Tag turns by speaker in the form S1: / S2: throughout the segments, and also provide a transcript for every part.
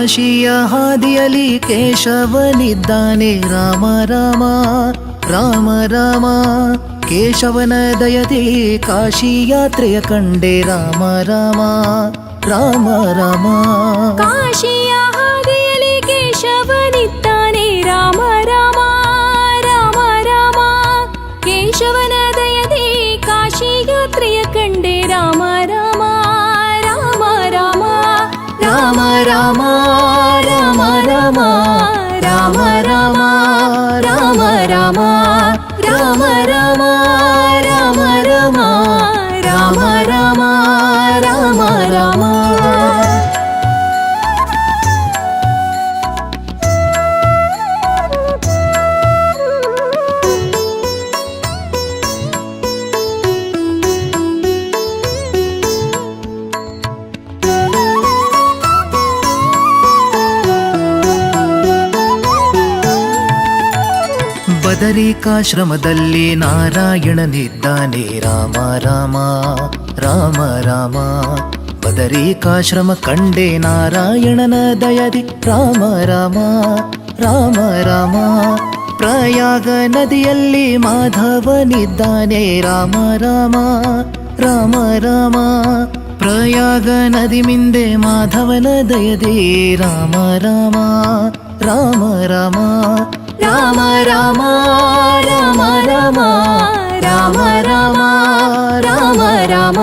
S1: ಕಾಶಿಯ ಹಾದಿಯಲ್ಲಿ ಕೇಶವನಿದ್ದಾನೆ ರಾಮ ರಾಮ ರಾಮ ರಾಮ. ಕೇಶವನ ದಯದಿ ಕಾಶಿ ಯಾತ್ರೆಯ ಕಂಡೆ ರಾಮ ರಾಮ ರಾಮ ರಾಮ.
S2: ಕಾಶಿಯ ಹಾದಿಯಲ್ಲಿ ಕೇಶವನಿದ್ದಾನೆ ರಾಮ ರಾಮ ರಾಮ ರಾಮ. ಕೇಶವನ ದಯದಿ ಕಾಶಿ ಯಾತ್ರೆಯ ಕಂಡೆ ರಾಮ ರಾಮ ರಾಮ ರಾಮ.
S1: ರಾಮ ರಾಮ ರಾಮ ರಾಮ ರಾಮ ರಾಮ ರಾಮ ರಾಮ ರಾಮ ರಾಮ ರಾಮ ರಾಮ ರಾಮ ರಾಮ ರಾಮ ರಾಮ. ಬದರಿಕಾಶ್ರಮದಲ್ಲಿ ನಾರಾಯಣನಿದ್ದಾನೆ ರಾಮ ರಾಮ ರಾಮ ರಾಮ. ಬದರಿಕಾಶ್ರಮ ಕಂಡೆ ನಾರಾಯಣನ ದಯದಿ ರಾಮ ರಾಮ ರಾಮ ರಾಮ. ಪ್ರಯಾಗ ನದಿಯಲ್ಲಿ ಮಾಧವನಿದ್ದಾನೆ ರಾಮ ರಾಮ ರಾಮ ರಾಮ. ಪ್ರಯಾಗ ನದಿ ಮಿಂದೆ ಮಾಧವನ ದಯದಿ ರಾಮ ರಾಮ ರಾಮ ರಾಮ. ರಾಮ ರಾಮ ರಾಮ ರಾಮ ರಾಮ ರಾಮ ರಾಮ ರಾಮ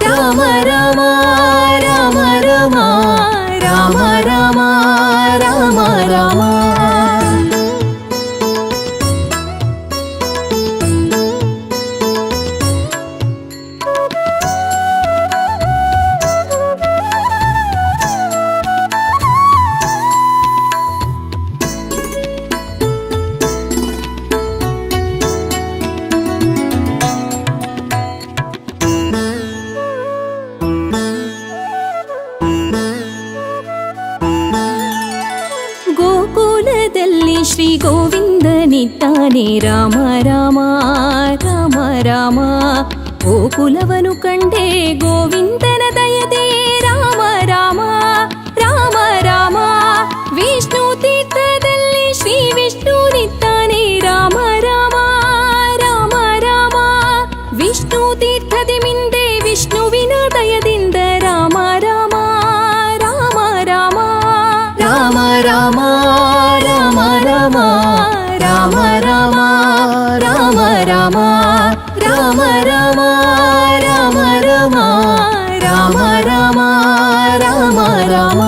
S1: ರಾಮ ರಾಮ ರಾಮ ರಾಮ ರಾಮ ರಾಮ ರಾಮ ರಾಮ.
S2: ಗೋಕುಲದಲ್ಲಿ ಶ್ರೀ ಗೋವಿಂದನಿದ್ದಾನೆ ರಾಮ ರಾಮ ರಾಮ ರಾಮ. ಗೋಕುಲವನು ಕಂಡೆ ಗೋವಿಂದನ ದಯದೆ ರಾಮ ರಾಮ ರಾಮ ರಾಮ. ವಿಷ್ಣು ತೀರ್ಥದಲ್ಲಿ ಶ್ರೀ ವಿಷ್ಣುನಿದ್ದಾನೆ ರಾಮ ರಾಮ ರಾಮ ರಾಮ. ವಿಷ್ಣು ತೀರ್ಥದಿ ಮಿಂದೆ ವಿಷ್ಣುವಿನ ದಯದಿಂದ ರಾಮ ರಾಮ ರಾಮ ರಾಮ.
S1: ರಾಮ ರಾಮ ರಾಮ ರಾಮ ರಾಮ ರಾಮ ರಾಮ ರಾಮ ರಾಮ ರಾಮ ರಾಮ ರಾಮ ರಾಮ ರಾಮ ರಾಮ ರಾಮ.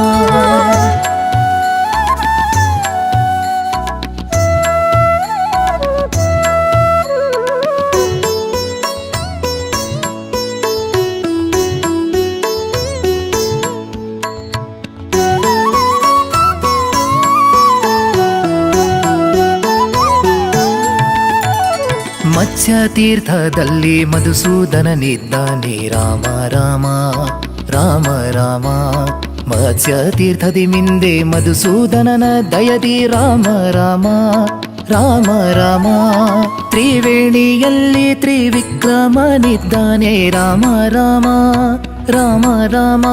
S1: ಮತ್ಸ್ಯ ತೀರ್ಥದಲ್ಲಿ ಮಧುಸೂದನನಿದ್ದಾನೆ ರಾಮ ರಾಮ ರಾಮ ರಾಮ. ಮತ್ಸ್ಯ ತೀರ್ಥದಿ ಮಿಂದೆ ಮಧುಸೂದನನ ದಯದಿ ರಾಮ ರಾಮ ರಾಮ ರಾಮ. ತ್ರಿವೇಣಿಯಲ್ಲಿ ತ್ರಿವಿಕ್ರಮನಿದ್ದಾನೆ ರಾಮ ರಾಮ ರಾಮ ರಾಮ.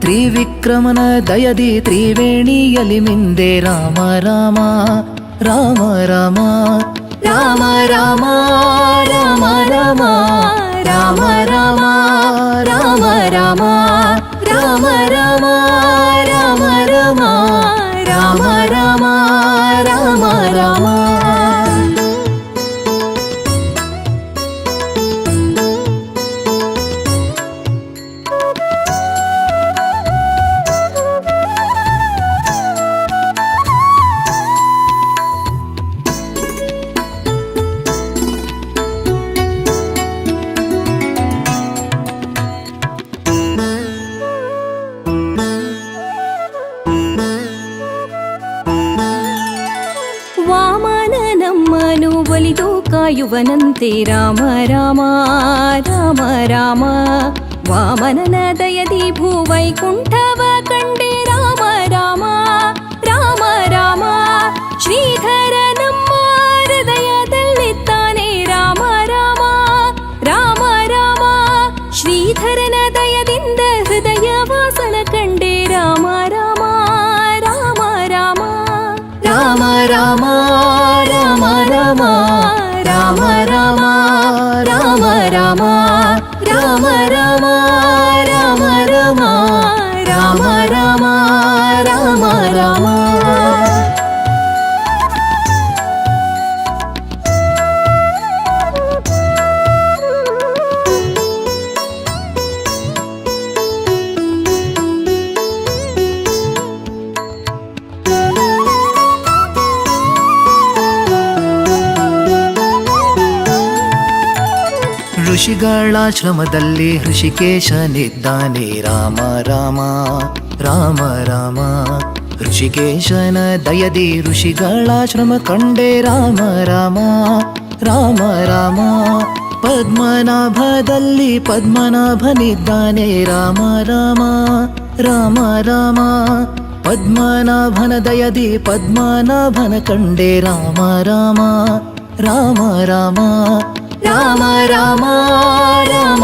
S1: ತ್ರಿವಿಕ್ರಮನ ದಯದಿ ತ್ರಿವೇಣಿಯಲ್ಲಿ ಮಿಂದೆ ರಾಮ ರಾಮ ರಾಮ ರಾಮ. ರಾಮ ರಾಮ ರಾಮ ರಾಮ ರಾಮ ರಾಮ ರಾಮ ರಾಮ ರಾಮ ರಾಮ ರಾಮ ರಾಮ ರಾಮ ರಾಮ ರಾಮ ರಾಮ.
S2: ಒಲಿದು ಕಾಯುವನಂತೆ ರಾಮ ರಾಮ ರಾಮ ರಾಮ. ವಾಮನನ ದಯದಿ ಭೂವೈಕುಂಠವ ಕಂಡೆ ರಾಮ ರಾಮ ರಾಮ ರಾಮ. ಶ್ರೀಧರ ನಮ್ಮ ಹೃದಯದಲ್ಲಿದ್ದಾನೆ ರಾಮ ರಾಮ ರಾಮ ರಾಮ. ಶ್ರೀಧರನ ದಯದಿಂದ ಹೃದಯ ವಾಸನ ಕಂಡೆ ರಾಮ ರಾಮ
S1: ರಾಮ ರಾಮ ರಾಮ ರಾಮ ರಾಮ ರಾಮ ರಾಮ ರಾಮ ಋಷಿಗಳಾಶ್ರಮದಲ್ಲಿ ಋಷಿಕೇಶನಿದ್ದಾನೆ ರಾಮ ರಾಮ ರಾಮ ರಾಮ ಋಷಿಕೇಶನ ದಯದಿ ಋಷಿಗಳಾಶ್ರಮ ಕಂಡೆ ರಾಮ ರಾಮ ರಾಮ ರಾಮ ಪದ್ಮನಾಭದಲ್ಲಿ ಪದ್ಮನಾಭನಿದ್ದಾನೆ ರಾಮ ರಾಮ ರಾಮ ರಾಮ ಪದ್ಮನಾಭನ ದಯದಿ ಪದ್ಮನಾಭನ ಕಂಡೆ ರಾಮ ರಾಮ ರಾಮ ರಾಮ ರಾಮ ರಾಮ ರಾಮ ರಾಮ